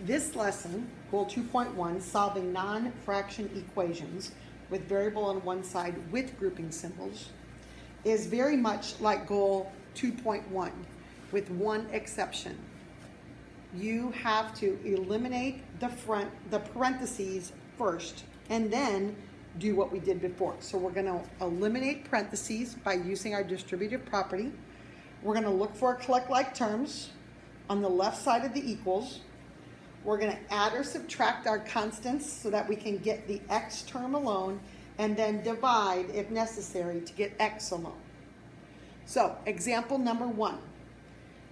This lesson, Goal 2.1, solving non-fraction equations with variable on one side with grouping symbols, is very much like Goal 2.1 with one exception. You have to eliminate the parentheses first and then do what we did before. So we're going to eliminate parentheses by using our distributive property. We're going to look for collect like terms on the left side of the equals. We're going to add or subtract our constants so that we can get the x term alone, and then divide if necessary to get x alone. So example number 1.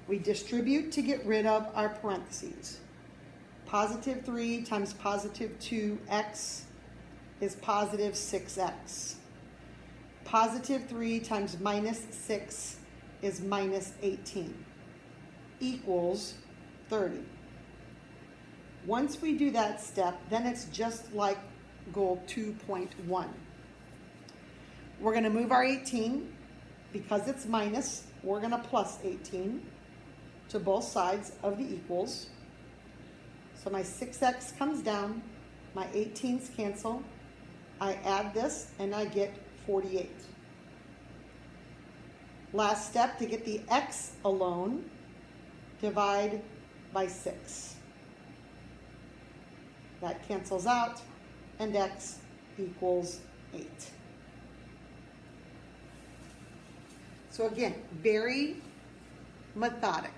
We distribute to get rid of our parentheses. Positive 3 times positive 2x is positive 6x. Positive 3 times minus 6 is minus 18, equals 30. Once we do that step, then it's just like Goal 2.1. We're going to move our 18. Because it's minus, we're going to plus 18 to both sides of the equals. So my 6x comes down, my 18s cancel. I add this and I get 48. Last step, to get the x alone, divide by 6. That cancels out, and x equals 8. So again, very methodic.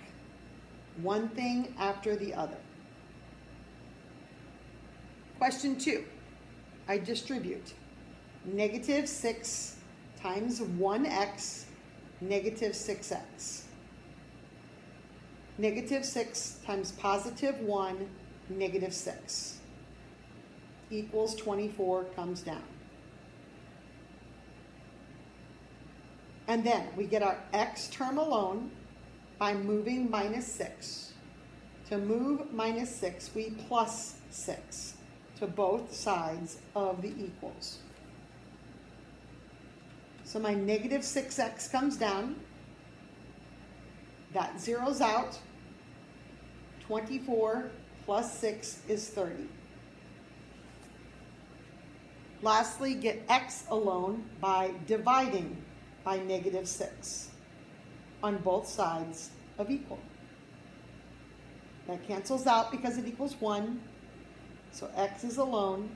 One thing after the other. Question 2. I distribute negative 6 times 1x, negative 6x. Negative 6 times positive 1, negative 6. Equals 24, comes down. And then we get our x term alone by moving minus 6. To move minus 6, we plus 6 to both sides of the equals. So my negative 6x comes down. That zeroes out. 24 plus 6 is 30. Lastly, get x alone by dividing by negative 6 on both sides of equal. That cancels out because it equals 1, so x is alone,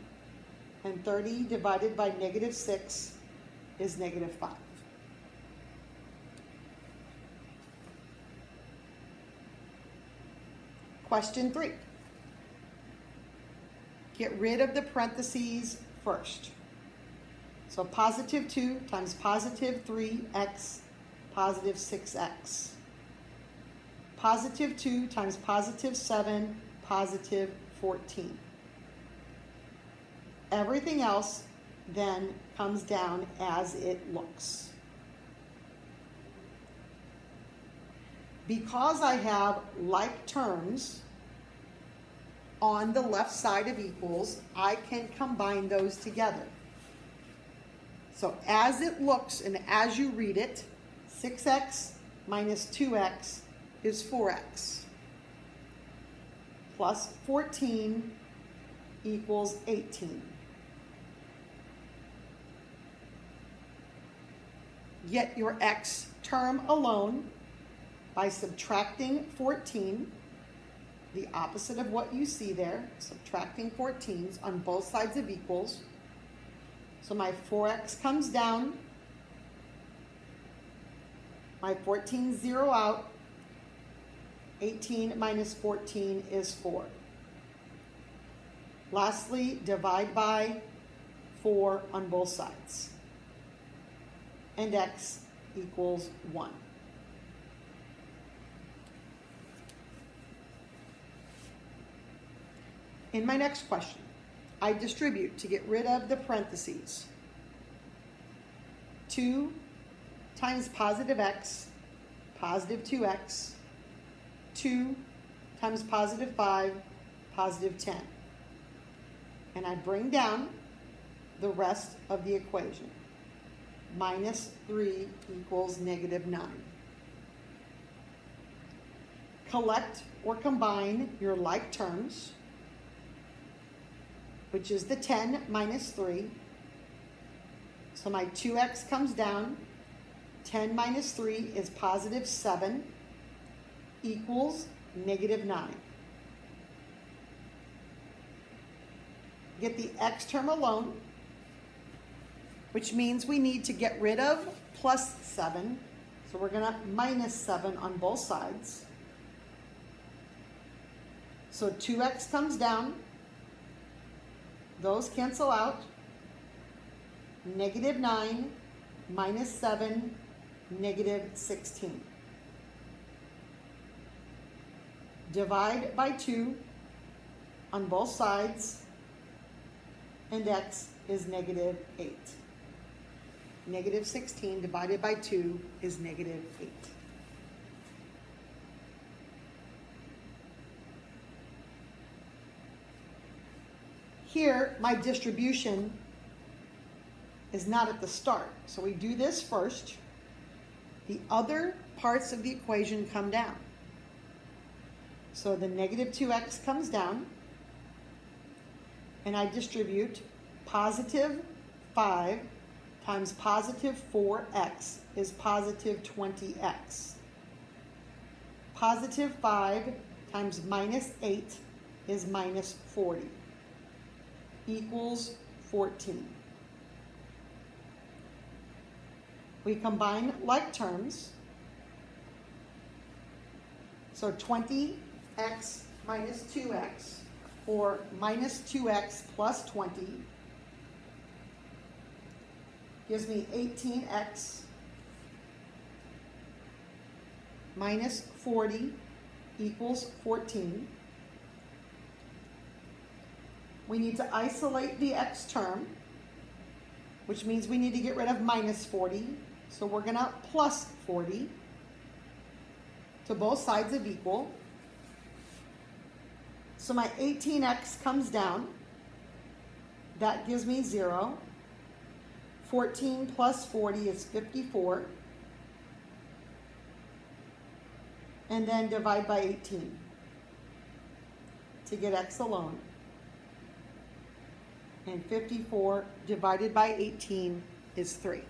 and 30 divided by negative 6 is negative 5. Question 3. Get rid of the parentheses first. So positive 2 times positive 3x, positive 6x. Positive 2 times positive 7, positive 14. Everything else then comes down as it looks. Because I have like terms on the left side of equals, I can combine those together. So as it looks and as you read it, 6x minus 2x is 4x. Plus 14 equals 18. Get your x term alone by subtracting 14, the opposite of what you see there, subtracting 14s on both sides of equals. So my 4x comes down, my 14 zero out, 18 minus 14 is 4. Lastly, divide by 4 on both sides, and x equals 1. In my next question, I distribute to get rid of the parentheses. 2 times positive x, positive 2x. 2 times positive 5, positive 10. And I bring down the rest of the equation. Minus 3 equals negative 9. collect or combine your like terms, which is the 10 minus 3. So my 2x comes down. 10 minus 3 is positive 7 equals negative 9. Get the x term alone, which means we need to get rid of plus 7. So we're going to minus 7 on both sides. So 2x comes down. Those cancel out. Negative 9 minus 7, negative 16. Divide by 2 on both sides, and x is negative 8. Negative 16 divided by 2 is negative 8. Here, my distribution is not at the start. So we do this first. The other parts of the equation come down. So the negative 2x comes down, and I distribute positive 5 times positive 4x is positive 20x. Positive 5 times minus 8 is minus 40, equals 14. We combine like terms. So 20x minus 2x, or minus 2x plus 20, gives me 18x minus 40 equals 14. We need to isolate the x term, which means we need to get rid of minus 40. So we're going to plus 40 to both sides of equal. So my 18x comes down. That gives me 0. 14 plus 40 is 54. And then divide by 18 to get x alone. And 54 divided by 18 is 3.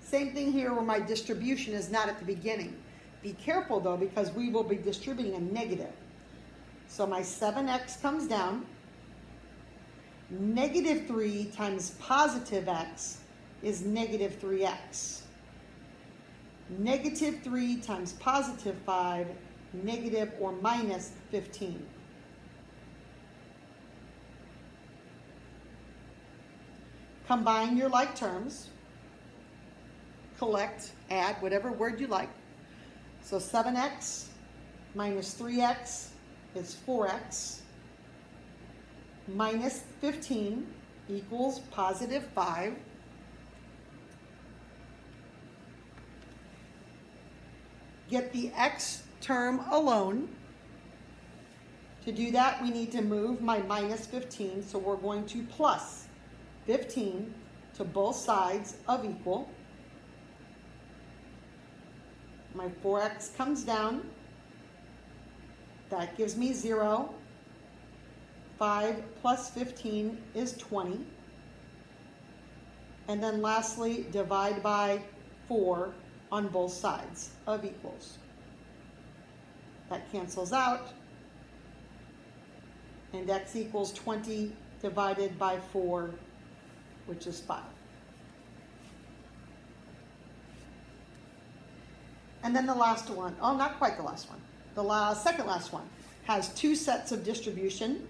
Same thing here where my distribution is not at the beginning. Be careful though, because we will be distributing a negative. So my 7x comes down. Negative 3 times positive x is negative 3x. Negative 3 times positive 5, negative or minus 15. Combine your like terms. Collect, add, whatever word you like. So 7x minus 3x is 4x. Minus 15 equals positive 5. Get the x term alone. To do that, we need to move my minus 15, so we're going to plus 15 to both sides of equal. My 4x comes down. That gives me 0. 5 plus 15 is 20. And then lastly, divide by 4 on both sides of equals. That cancels out. And x equals 20 divided by 4, which is 5. And then the last one, oh, not quite the last one. The second last one has two sets of distribution.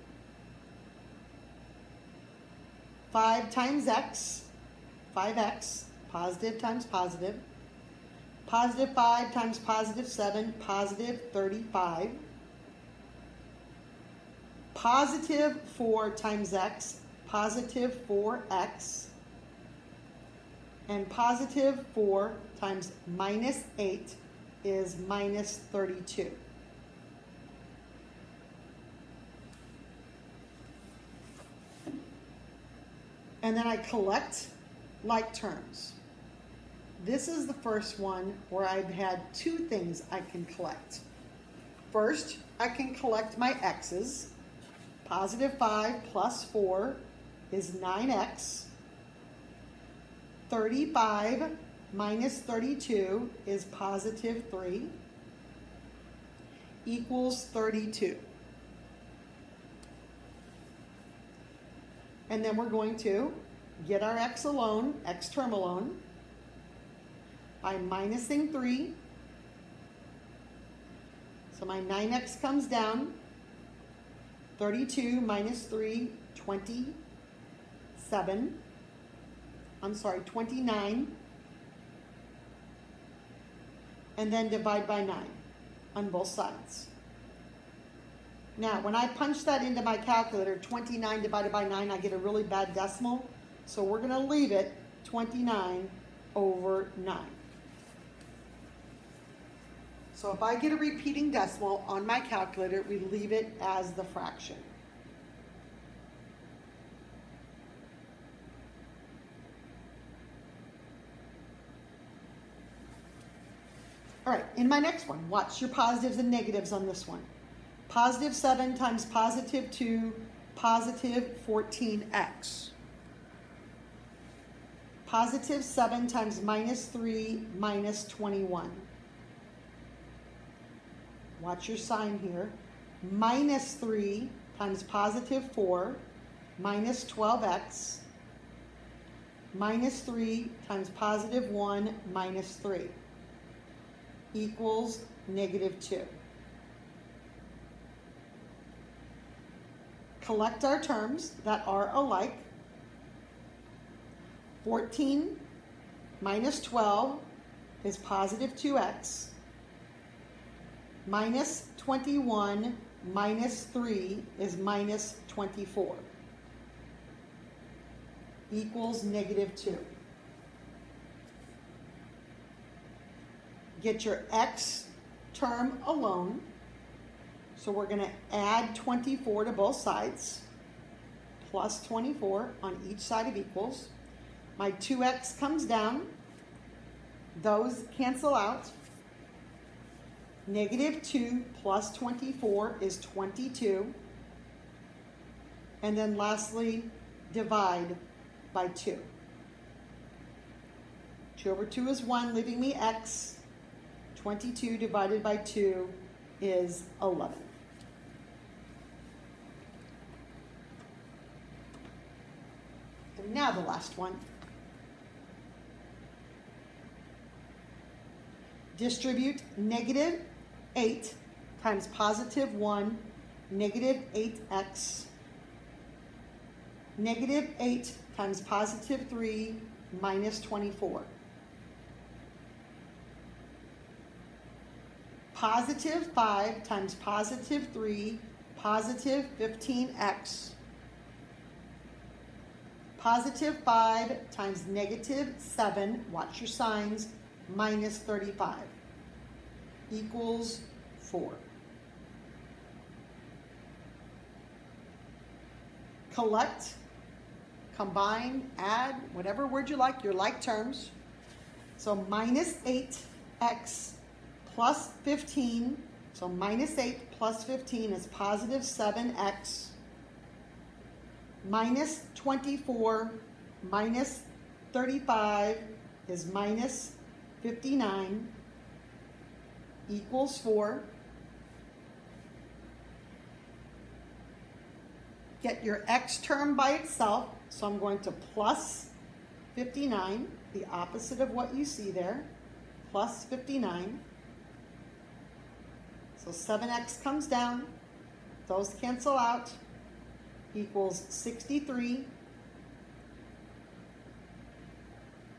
5 times x, 5x, positive times positive. Positive 5 times positive 7, positive 35. Positive 4 times x, positive 4x. And positive 4 times minus 8 is minus 32. And then I collect like terms. This is the first one where I've had two things I can collect. First, I can collect my x's. Positive 5 plus 4 is 9x. 35 minus 32 is positive 3 equals 32. And then we're going to get our x alone, x term alone, by minusing 3. So my 9x comes down. 32 minus 3, 27. I'm sorry, 29. And then divide by 9 on both sides. Now, when I punch that into my calculator, 29 divided by 9, I get a really bad decimal. So we're going to leave it 29 over 9. So if I get a repeating decimal on my calculator, we leave it as the fraction. All right, in my next one, watch your positives and negatives on this one. Positive 7 times positive 2, positive 14x. Positive 7 times minus 3, minus 21. Watch your sign here. Minus 3 times positive 4, minus 12x. Minus 3 times positive 1, minus 3 equals negative 2. Collect our terms that are alike. 14 minus 12 is positive 2x. Minus 21 minus 3 is minus 24. Equals negative 2. Get your x term alone. So we're going to add 24 to both sides. Plus 24 on each side of equals. My 2x comes down. Those cancel out. Negative 2 plus 24 is 22. And then lastly, divide by 2. 2 over 2 is 1, leaving me x. 22 divided by 2 is 11. And now the last one. Distribute negative 8 times positive 1, negative 8x. Negative 8 times positive 3, minus 24. Positive 5 times positive 3, positive 15x. Positive 5 times negative 7, watch your signs, minus 35, equals 4. Collect, combine, add, whatever word you like, your like terms. So minus 8x plus 15, so minus 8 plus 15 is positive 7x. Minus 24 minus 35 is minus 59 equals 4. Get your x term by itself, so I'm going to plus 59, the opposite of what you see there, plus 59. So 7x comes down, those cancel out, equals 63.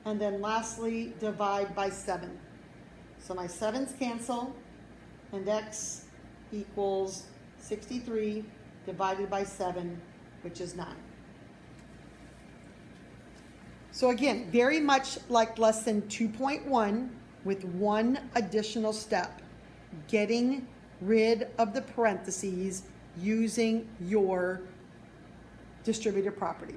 And then lastly, divide by 7. So my 7's cancel, and x equals 63 divided by 7, which is 9. So again, very much like lesson 2.1 with one additional step, getting rid of the parentheses using your distributive property.